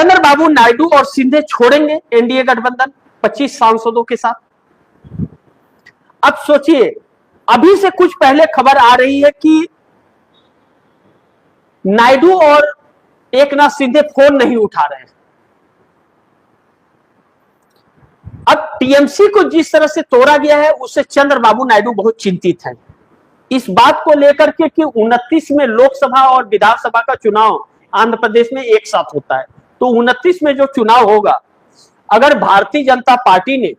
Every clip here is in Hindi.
चंद्रबाबू नायडू और सिंधे छोड़ेंगे एनडीए गठबंधन 25 सांसदों के साथ। अब सोचिए, अभी से कुछ पहले खबर आ रही है कि नायडू और एकनाथ शिंदे फोन नहीं उठा रहे हैं। अब टीएमसी को जिस तरह से तोड़ा गया है उससे चंद्रबाबू नायडू बहुत चिंतित हैं इस बात को लेकर के कि 29 में लोकसभा और विधानसभा का चुनाव आंध्र प्रदेश में एक साथ होता है। तो 29 में जो चुनाव होगा, अगर भारतीय जनता पार्टी ने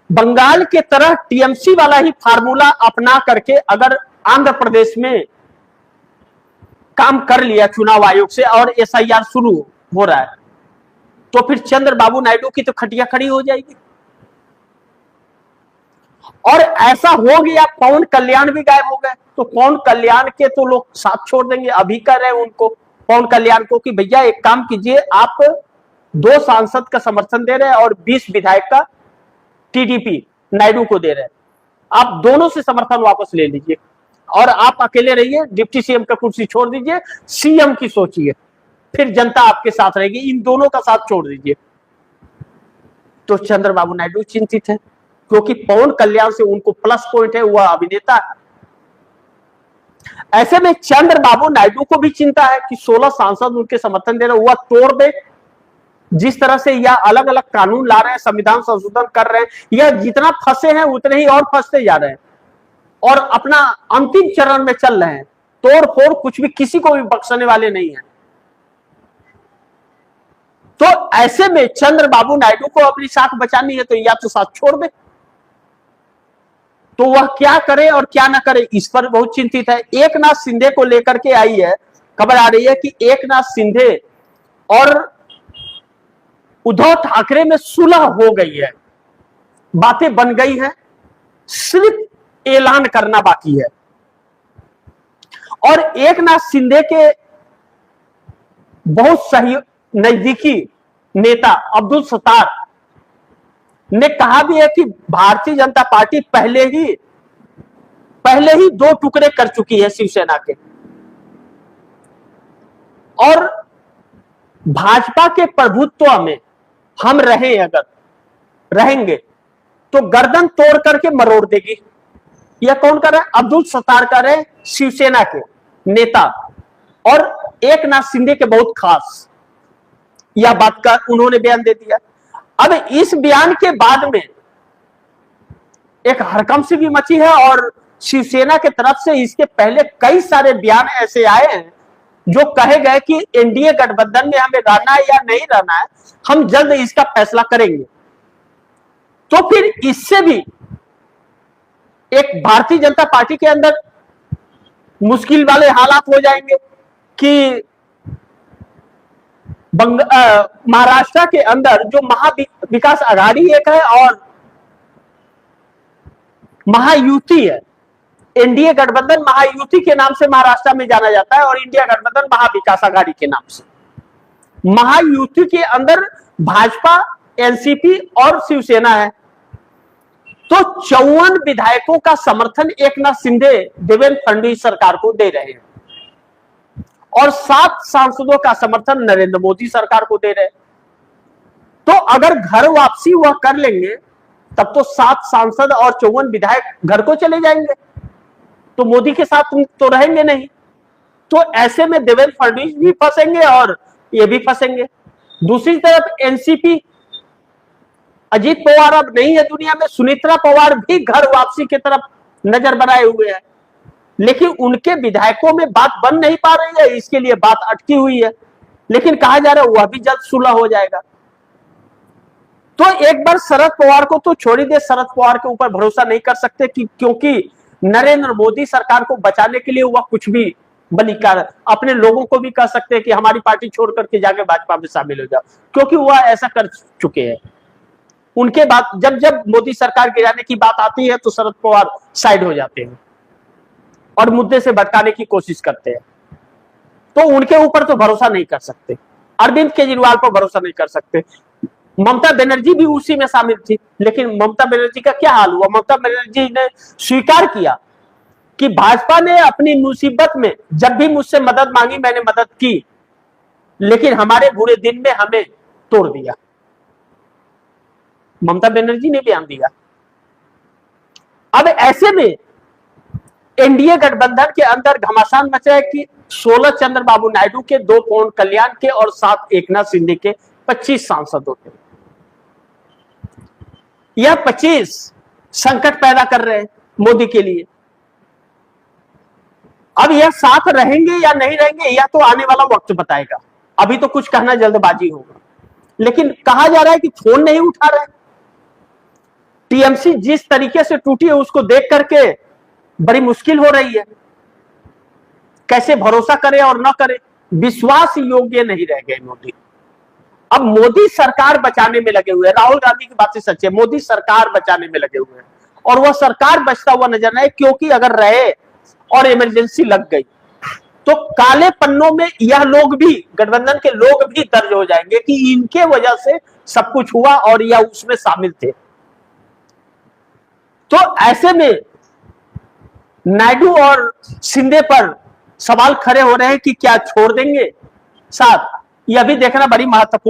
बंगाल के तरह टीएमसी वाला ही फार्मूला अपना करके अगर आंध्र प्रदेश में काम कर लिया चुनाव आयोग से और एसआईआर शुरू हो रहा है, तो फिर चंद्रबाबू नायडू की तो खटिया खड़ी हो जाएगी। और ऐसा हो गया, पवन कल्याण भी गायब हो गए, तो पवन कल्याण के तो लोग साथ छोड़ देंगे। अभी कह रहे हैं उनको, पवन कल्याण को, कि भैया एक काम कीजिए, आप 2 सांसद का समर्थन दे रहे हैं और 20 विधायक का टीडीपी नायडू को दे रहे हैं, आप दोनों से समर्थन वापस ले लीजिए और आप अकेले रहिए, डिप्टी सीएम का कुर्सी छोड़ दीजिए, सीएम की सोचिए, फिर जनता आपके साथ रहेगी, इन दोनों का साथ छोड़ दीजिए। तो चंद्रबाबू नायडू चिंतित है क्योंकि पवन कल्याण से उनको प्लस पॉइंट है, वह अभिनेता है। ऐसे में चंद्रबाबू नायडू को भी चिंता है कि 16 सांसद उनके समर्थन दे रहे, वह तोड़ दे। जिस तरह से यह अलग अलग कानून ला रहे हैं, संविधान संशोधन कर रहे हैं, यह जितना फंसे हैं उतने ही और फंसते जा रहे हैं और अपना अंतिम चरण में चल रहे हैं। तोड़ फोड़ कुछ भी, किसी को भी बख्शने वाले नहीं है। तो ऐसे में चंद्रबाबू नायडू को अपनी साख बचानी है तो या तो साथ छोड़ दे, तो वह क्या करे और क्या ना करे इस पर बहुत चिंतित है। एकनाथ शिंदे को लेकर के आई है, खबर आ रही है कि एकनाथ शिंदे और उद्धव ठाकरे में सुलह हो गई है, बातें बन गई हैं, सिर्फ ऐलान करना बाकी है। और एकनाथ शिंदे के बहुत सही नजदीकी नेता अब्दुल सत्तार ने कहा भी है कि भारतीय जनता पार्टी पहले ही 2 टुकड़े कर चुकी है शिवसेना के, और भाजपा के प्रभुत्व में हम रहेंगे तो गर्दन तोड़ करके मरोड़ देगी। यह कौन कर रहा है? अब्दुल सत्तार कर रहे, शिवसेना के नेता और एकनाथ शिंदे के बहुत खास, यह बात का उन्होंने बयान दे दिया। अब इस बयान के बाद में एक हड़कंप सी भी मची है और शिवसेना के तरफ से इसके पहले कई सारे बयान ऐसे आए हैं जो कहे गए कि एनडीए गठबंधन में हमें रहना है या नहीं रहना है, हम जल्द इसका फैसला करेंगे। तो फिर इससे भी एक भारतीय जनता पार्टी के अंदर मुश्किल वाले हालात हो जाएंगे कि महाराष्ट्र के अंदर जो महाविकास आघाड़ी एक है और महायुति है, एनडीए गठबंधन महायुति के नाम से महाराष्ट्र में जाना जाता है और इंडिया गठबंधन महाविकास आघाड़ी के नाम से। महायुति के अंदर भाजपा, एनसीपी और शिवसेना है। तो 54 विधायकों का समर्थन एकनाथ शिंदे देवेंद्र फडणवीस सरकार को दे रहे हैं और 7 सांसदों का समर्थन नरेंद्र मोदी सरकार को दे रहे हैं। तो अगर घर वापसी वह कर लेंगे तब तो 7 सांसद और 54 विधायक घर को चले जाएंगे, तो मोदी के साथ तो रहेंगे नहीं। तो ऐसे में देवेंद्र फडणवीस भी फंसेंगे और ये भी फंसेंगे। दूसरी तरफ एनसीपी, अजीत पवार अब नहीं है दुनिया में, सुनीत्रा पवार भी घर वापसी की तरफ नजर बनाए हुए हैं, लेकिन उनके विधायकों में बात बन नहीं पा रही है, इसके लिए बात अटकी हुई है। लेकिन कहा जा रहा है वह भी जल्द सुलह हो जाएगा। तो एक बार शरद पवार को तो छोड़ ही दे, शरद पवार के ऊपर भरोसा नहीं कर सकते क्योंकि नरेंद्र मोदी सरकार को बचाने के लिए वह कुछ भी बलिकार, अपने लोगों को भी कह सकते हैं कि हमारी पार्टी छोड़ करके जाके भाजपा में शामिल हो जाओ, क्योंकि वह ऐसा कर चुके हैं। उनके बात जब मोदी सरकार गिराने की बात आती है तो शरद पवार साइड हो जाते हैं और मुद्दे से भटकाने की कोशिश करते हैं। तो उनके ऊपर तो भरोसा नहीं कर सकते, अरविंद केजरीवाल पर भरोसा नहीं कर सकते। ममता बनर्जी भी उसी में शामिल थी, लेकिन ममता बनर्जी का क्या हाल हुआ? ममता बनर्जी ने स्वीकार किया कि भाजपा ने अपनी मुसीबत में जब भी मुझसे मदद मांगी मैंने मदद की, लेकिन हमारे बुरे दिन में हमें तोड़ दिया। ममता बनर्जी ने बयान दिया। अब ऐसे में एनडीए गठबंधन के अंदर घमासान मचा है कि 16 चंद्रबाबू नायडू के, 2 पवन कल्याण के और 7 एकनाथ शिंदे के 25 सांसदों के। यह 25 संकट पैदा कर रहे हैं मोदी के लिए। अब यह साथ रहेंगे या नहीं रहेंगे यह तो आने वाला वक्त बताएगा, अभी तो कुछ कहना जल्दबाजी होगा। लेकिन कहा जा रहा है कि फोन नहीं उठा रहे। टीएमसी जिस तरीके से टूटी है उसको देख करके बड़ी मुश्किल हो रही है, कैसे भरोसा करे और न करे। विश्वास योग्य नहीं रह गए मोदी। अब मोदी सरकार बचाने में लगे हुए हैं। राहुल गांधी की बातें सच है, मोदी सरकार बचाने में लगे हुए हैं और वह सरकार बचता हुआ नजर नहीं, क्योंकि अगर रहे और इमरजेंसी लग गई तो काले पन्नों में यह लोग भी, गठबंधन के लोग भी दर्ज हो जाएंगे कि इनके वजह से सब कुछ हुआ और यह उसमें शामिल थे। तो ऐसे में नायडू और शिंदे पर सवाल खड़े हो रहे हैं कि क्या छोड़ देंगे साथ, यह भी देखना बड़ी महत्वपूर्ण